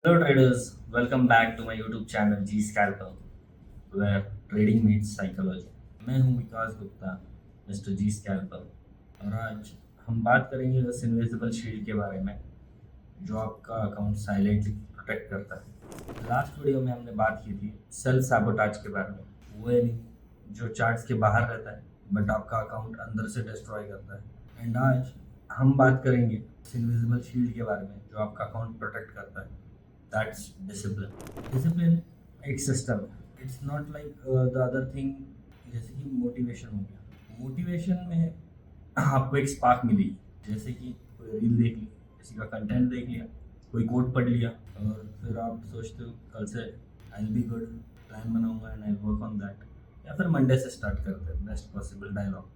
Hello traders, welcome back to my YouTube channel G Scalper, where trading meets psychology. मैं हूं विकास Gupta, mister G scalper, और आज हम बात करेंगे उस इनविजिबल शील्ड के बारे में जो आपका अकाउंट साइलेंटली प्रोटेक्ट करता है। लास्ट वीडियो में हमने बात की थी सेल्फ सैबोटाज के बारे में, वो यानी जो चार्ट्स के बाहर रहता है बट आपका अकाउंट अंदर से डिस्ट्रॉय करता है। एंड आज हम बात करेंगे इस इनविजिबल शील्ड के बारे में जो आपका अकाउंट प्रोटेक्ट करता है। That's discipline. डिसिप्लिन एक सिस्टम है, it's not like the other thing. जैसे कि मोटिवेशन हो गया, मोटिवेशन में आपको एक स्पार्क मिली, जैसे कि कोई रील देख ली, किसी का कंटेंट देख लिया, कोई कोट पढ़ लिया, और फिर आप सोचते हो कल से I will be good, plan बनाऊंगा and I work on that. या फिर मंडे से स्टार्ट करते हैं बेस्ट पॉसिबल डायलॉग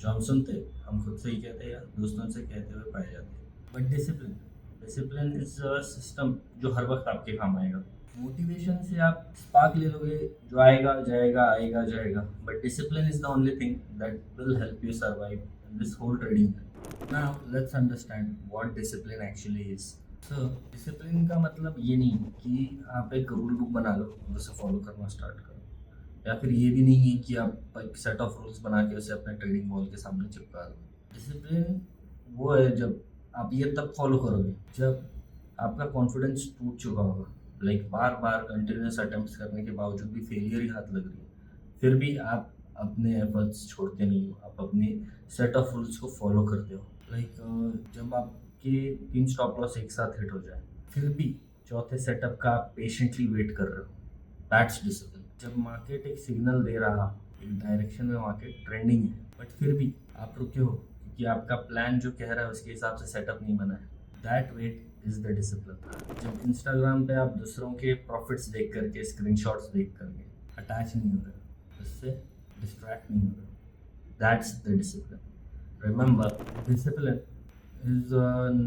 जो हम सुनते, हम खुद से ही कहते हैं या दोस्तों से कहते हुए पाए जाते हैं। But discipline discipline is a system जो हर वक्त आपके काम आएगा। मोटिवेशन से आप स्पार्क ले लोगे, जो आएगा जाएगा आएगा जाएगा, but discipline is the only thing that will help you survive in this whole trading. Now let's understand what discipline actually is. So discipline का मतलब ये नहीं कि आप एक रूल बुक बना लो और उसे फॉलो करना स्टार्ट करो, या फिर ये भी नहीं है कि आप एक सेट ऑफ रूल्स बना के उसे अपने ट्रेडिंग वॉल के सामने चिपका दो। डिसिप्लिन वो है जब आप ये तब फॉलो करोगे जब आपका कॉन्फिडेंस टूट चुका होगा, लाइक बार बार कंटिन्यूस अटेम्प्ट्स करने के बावजूद भी फेलियर ही हाथ लग रही है, फिर भी आप अपने एफर्ट्स छोड़ते नहीं हो, आप अपने सेट ऑफ रूल्स को फॉलो करते हो। लाइक जब आपके 3 स्टॉप लॉस एक साथ हिट हो जाए फिर भी चौथे सेटअप का आप पेशेंटली वेट कर रहे हो, दैट्स डिसिप्लिन। जब मार्केट एक सिग्नल दे रहा, एक डायरेक्शन में मार्केट ट्रेंडिंग है, बट फिर भी आप रुके हो क्योंकि आपका प्लान जो कह रहा है उसके हिसाब से सेटअप नहीं बना है, that wait is the discipline. जब इंस्टाग्राम पे आप दूसरों के प्रॉफिट्स देख करके, स्क्रीनशॉट्स देख करके अटैच नहीं हो रहे, उससे डिस्ट्रैक्ट नहीं हो रहे, that's the discipline. Remember, discipline is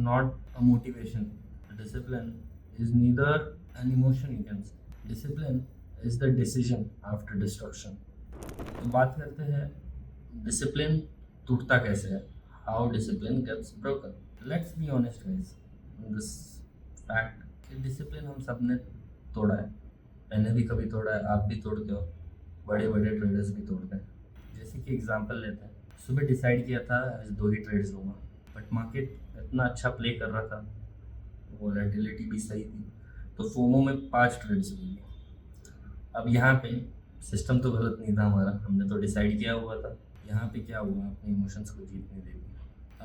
not a motivation. Discipline is neither an emotion, you can say. Discipline is the decision after destruction. तो बात करते हैं डिसिप्लिन टूटता कैसे है, how discipline gets broken. Let's be honest guys in this fact कि discipline हम सब ने तोड़ा है। मैंने भी कभी तोड़ा है, आप भी तोड़ते हो, बड़े बड़े ट्रेडर्स भी तोड़ते हैं। जैसे कि एग्जांपल लेते हैं, सुबह डिसाइड किया था आज 2 ही ट्रेड्स लूँगा, बट मार्केट इतना अच्छा प्ले कर रहा था, वोलेटिलिटी भी सही थी, तो फोमो में 5 ट्रेड्स ले लिए। अब यहाँ पे सिस्टम तो गलत नहीं था हमारा, हमने तो डिसाइड किया हुआ था। यहाँ पे क्या हुआ, अपने इमोशंस को जीतने दे दिया।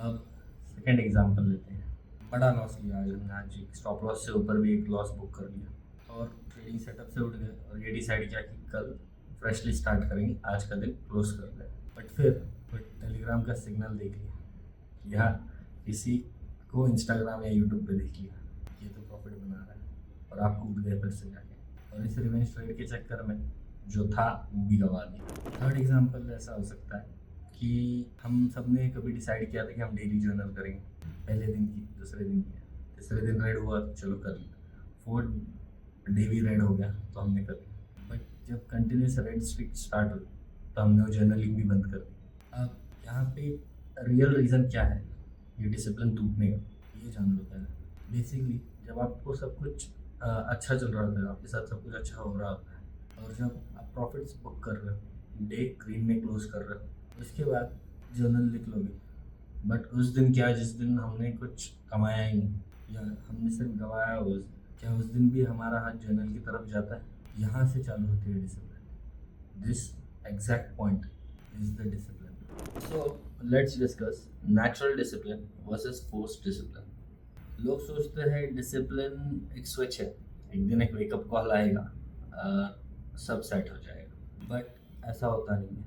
अब सेकेंड एग्जांपल लेते हैं, बड़ा लॉस लिया आज हमने, आज एक स्टॉप लॉस से ऊपर भी एक लॉस बुक कर लिया और ट्रेडिंग सेटअप से उठ गए और ये डिसाइड किया कि कल फ्रेशली स्टार्ट करेंगे, आज का दिन क्लोज कर दें। बट फिर टेलीग्राम का सिग्नल देख लिया या किसी को इंस्टाग्राम या यूट्यूब पे देख लिया, ये तो प्रॉफिट बना रहा है, और आप कूद गए फिर से जाके, और इस रिवेंज ट्रेड के चक्कर में जो था वो भी गवा दिया। थर्ड एग्जांपल ऐसा हो सकता है कि हम सब ने कभी डिसाइड किया था कि हम डेली जर्नल करेंगे, पहले दिन की, दूसरे दिन की, तीसरे दिन रेड हुआ तो चलो कर लिया, फोर्थ डे भी रेड हो गया तो हमने कर लिया। बट जब कंटिन्यूस रेड स्ट्रिक स्टार्ट हुई तो हमने वो जर्नलिंग भी बंद कर दी। अब यहाँ पे रियल रीज़न क्या है ये डिसिप्लिन टूटने का, ये जान लो पहले। बेसिकली जब आपको सब कुछ अच्छा चल रहा होता है, आपके साथ सब कुछ अच्छा हो रहा होता है, और जब आप प्रॉफिट्स बुक कर रहे हो, डे ग्रीन में क्लोज कर रहे हो, उसके बाद जर्नल लिख लोगे। बट उस दिन क्या, जिस दिन हमने कुछ कमाया ही नहीं या हमने सिर्फ गवाया उस, क्या उस दिन भी हमारा हाथ जर्नल की तरफ जाता है? यहाँ से चालू होती है discipline. This exact point is the discipline. So let's discuss natural discipline versus forced discipline. लोग सोचते हैं डिसिप्लिन एक स्विच है, एक दिन एक वेकअप कॉल आएगा, सब सेट हो जाएगा, बट ऐसा होता नहीं है।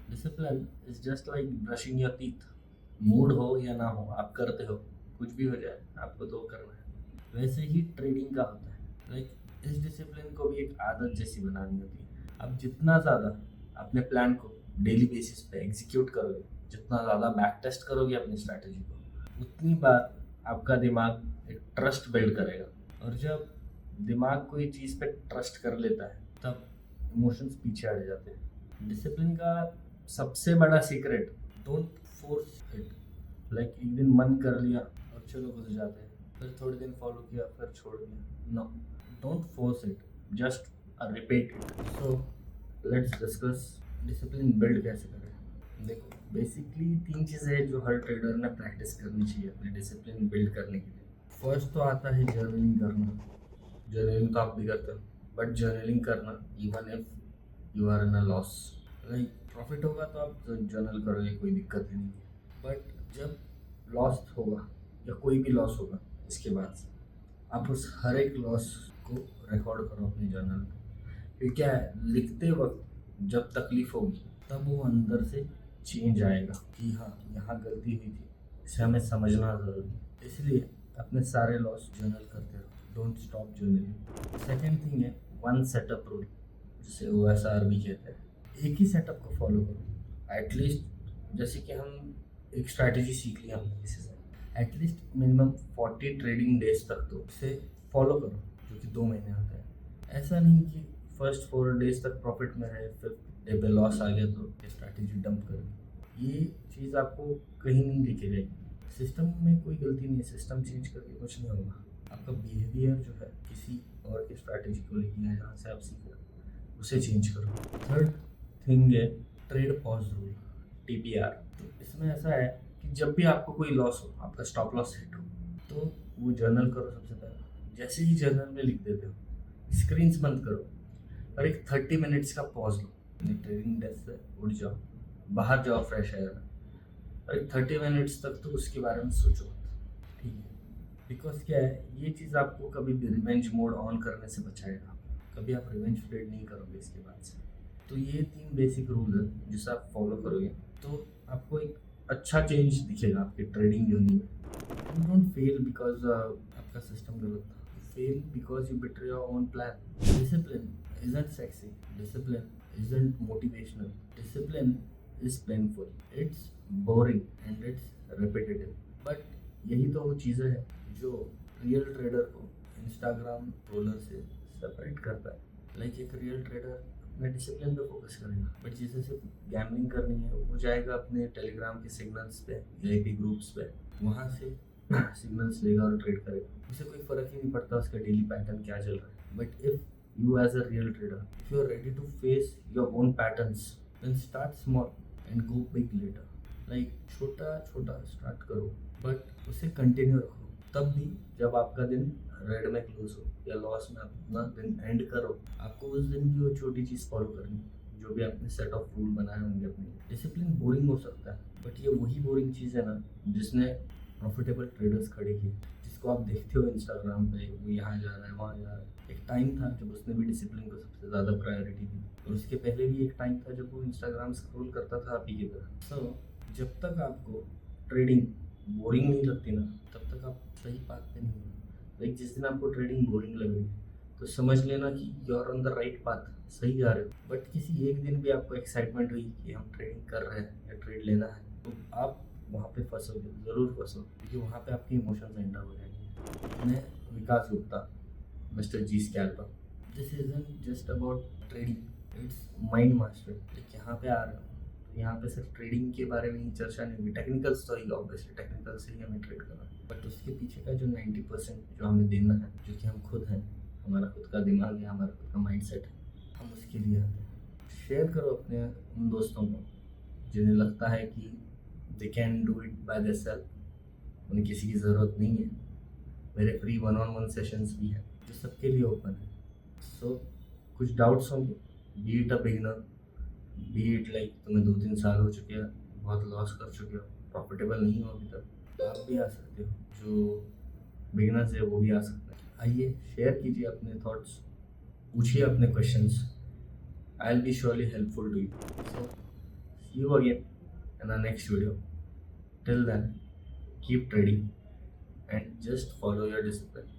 Discipline is just like brushing your teeth, mood हो या ना हो आप करते हो, कुछ भी हो जाए आपको तो करना है। वैसे ही ट्रेडिंग का होता है, लाइक इस डिसिप्लिन को भी एक आदत जैसी बनानी होती है। आप जितना ज़्यादा अपने प्लान को डेली बेसिस पे एग्जीक्यूट करोगे, जितना ज़्यादा बैक टेस्ट करोगे अपनी स्ट्रैटेजी को, उतनी बार आपका दिमाग एक ट्रस्ट बिल्ड करेगा, और जब दिमाग कोई चीज़ पे ट्रस्ट कर लेता है तब इमोशंस पीछे हट जाते हैं। डिसिप्लिन का सबसे बड़ा secret, don't force it. Like एक दिन मन कर लिया और चलो घुस जाते हैं, फिर थोड़े दिन फॉलो किया फिर छोड़ दिया, no. Don't force it, just repeat it. So let's discuss discipline build कैसे करें। देखो बेसिकली तीन चीज़ें हैं जो हर ट्रेडर ने प्रैक्टिस करनी चाहिए अपने डिसिप्लिन बिल्ड करने के लिए। फर्स्ट तो आता है जर्नलिंग करना। जर्नलिंग तो आप भी करते हो, बट जर्नलिंग करना even if you are in a loss, like profit होगा तो आप जर्नल करोगे, कोई दिक्कत ही नहीं। बट जब लॉस होगा या कोई भी लॉस होगा, इसके बाद आप उस हर एक लॉस को रिकॉर्ड करो अपने जर्नल में। क्योंकि क्या है, लिखते वक्त जब तकलीफ होगी तब वो अंदर से चेंज आएगा कि हाँ यहाँ गलती हुई थी, इसे हमें समझना ज़रूरी है। इसलिए अपने सारे लॉस जर्नल करते रहो, don't stop journaling. Second thing है वन सेटअप रूल, जिसे OSR भी कहते हैं। एक ही सेटअप को फॉलो करो एटलीस्ट। जैसे कि हम एक स्ट्रैटेजी सीख लिया हमने किसी से, एटलीस्ट मिनिमम 40 ट्रेडिंग डेज तक तो उसे फॉलो करो, जो कि 2 महीने होते हैं। ऐसा नहीं कि फर्स्ट 4 डेज तक प्रॉफिट में रहे, 5th डे पे लॉस आ गया तो ये स्ट्रैटेजी डंप करो। ये चीज़ आपको कहीं नहीं दिखी जाएगी। सिस्टम में कोई गलती नहीं है, सिस्टम चेंज करके कुछ नहीं होगा। आपका बिहेवियर जो है किसी और की स्ट्रैटेजी को लेके है, जहाँ से आप सीखो उसे चेंज करो। थर्ड थिंग है ट्रेड पॉज रूल, TPR। तो इसमें ऐसा है कि जब भी आपको कोई लॉस हो, आपका स्टॉप लॉस हिट हो, तो वो जर्नल करो सबसे पहले। जैसे ही जर्नल में लिख देते हो, स्क्रीन्स बंद करो और एक 30 मिनट्स का पॉज लो। अपनी ट्रेडिंग डेस्क से उठ जाओ, बाहर जाओ फ्रेश एयर में, और एक 30 मिनट्स तक तो उसके बारे में सोचो मत, ठीक है। बिकॉज क्या है, ये चीज़ आपको कभी भी रिवेंज मोड ऑन करने से बचाएगा। कभी आप रिवेंज ट्रेड नहीं करोगे इसके बाद से। तो ये 3 बेसिक रूल है जिसे आप फॉलो करोगे तो आपको एक अच्छा चेंज दिखेगा आपकी ट्रेडिंग जर्नी में। यू डोंट फेल बिकॉज आपका सिस्टम गलत था, you fail because you betray your own plan. Discipline isn't sexy, discipline isn't motivational, discipline is painful, it's boring and it's repetitive. But यही तो वो चीज़ें हैं जो रियल ट्रेडर को इंस्टाग्राम ट्रोलर से सेपरेट करता है। लाइक एक रियल ट्रेडर अपने डिसिप्लिन पे फोकस करेगा, बट जिसे सिर्फ गैम्बलिंग करनी है वो जाएगा अपने टेलीग्राम के सिग्नल्स पे, VIP ग्रुप्स पे, वहाँ से सिग्नल्स लेगा और ट्रेड करेगा। उसे कोई फ़र्क ही नहीं पड़ता उसका डेली पैटर्न क्या चल रहा है। But if you as a real trader, if you are ready to face your own patterns, then start small and go big later. Like छोटा छोटा स्टार्ट करो, बट उसे कंटिन्यू रखो। तब भी जब आपका दिन रेड में क्लोज हो या लॉस में अपना दिन एंड करो, आपको उस दिन की वो छोटी चीज़ फॉलो करनी है जो भी आपने सेट ऑफ रूल बनाए होंगे अपने। डिसिप्लिन बोरिंग हो सकता है, बट ये वही बोरिंग चीज़ है ना जिसने प्रॉफिटेबल ट्रेडर्स खड़े किए, जिसको आप देखते हो इंस्टाग्राम पे, वो यहाँ जा रहा है वहाँ जा रहा है। एक टाइम था जब उसने भी डिसिप्लिन को सबसे ज़्यादा प्रायोरिटी दी, और उसके पहले भी एक टाइम था जब वो इंस्टाग्राम स्क्रॉल करता था आप ही की तरह। सो जब तक आपको ट्रेडिंग बोरिंग नहीं लगती ना, तब तक आप सही पाथ पे नहीं हो। लाइक जिस दिन आपको ट्रेडिंग बोरिंग लग रही तो समझ लेना कि you are on the right path, सही जा रहे हो। बट किसी एक दिन भी आपको एक्साइटमेंट हुई कि हम ट्रेडिंग कर रहे हैं या ट्रेड लेना है, तो आप वहाँ पे फंसोगे, ज़रूर फंसो, क्योंकि वहाँ पे आपके इमोशंस एंटर हो जाएंगे। मैं Vikas Gupta, mister G scalper. This isn't just about trading, it's mind master. यहाँ पे आ रहे हो तो यहाँ पे सिर्फ ट्रेडिंग के बारे में ही चर्चा नहीं होगी। टेक्निकल्स तो ही ऑब्वियसली टेक्निकल से ही हमें ट्रेड करना है, बट उसके पीछे का जो 90% जो हमें देना है, जो कि हम खुद हैं, हमारा खुद का दिमाग है, हमारा खुद का माइंडसेट है, हम उसके लिए आते हैं। शेयर करो अपने उन दोस्तों को जिन्हें लगता है कि they can do it by their self, उन्हें किसी की ज़रूरत नहीं है। मेरे फ्री 1-on-1 सेशंस भी हैं जो सबके लिए ओपन है। सो कुछ डाउट्स होंगे, B it a beginner, B it like तुम्हें 2-3 साल हो चुके हैं, बहुत लॉस कर चुके हो, प्रॉफिटेबल नहीं हो अभी तक, तो आप भी आ सकते हो। जो बिगिनर्स है वो भी आ सकते हैं। आइए शेयर कीजिए अपने थॉट्स, पूछिए अपने questions, I will be surely helpful to you. So see you again in the next video. Till then, keep trading and just follow your discipline.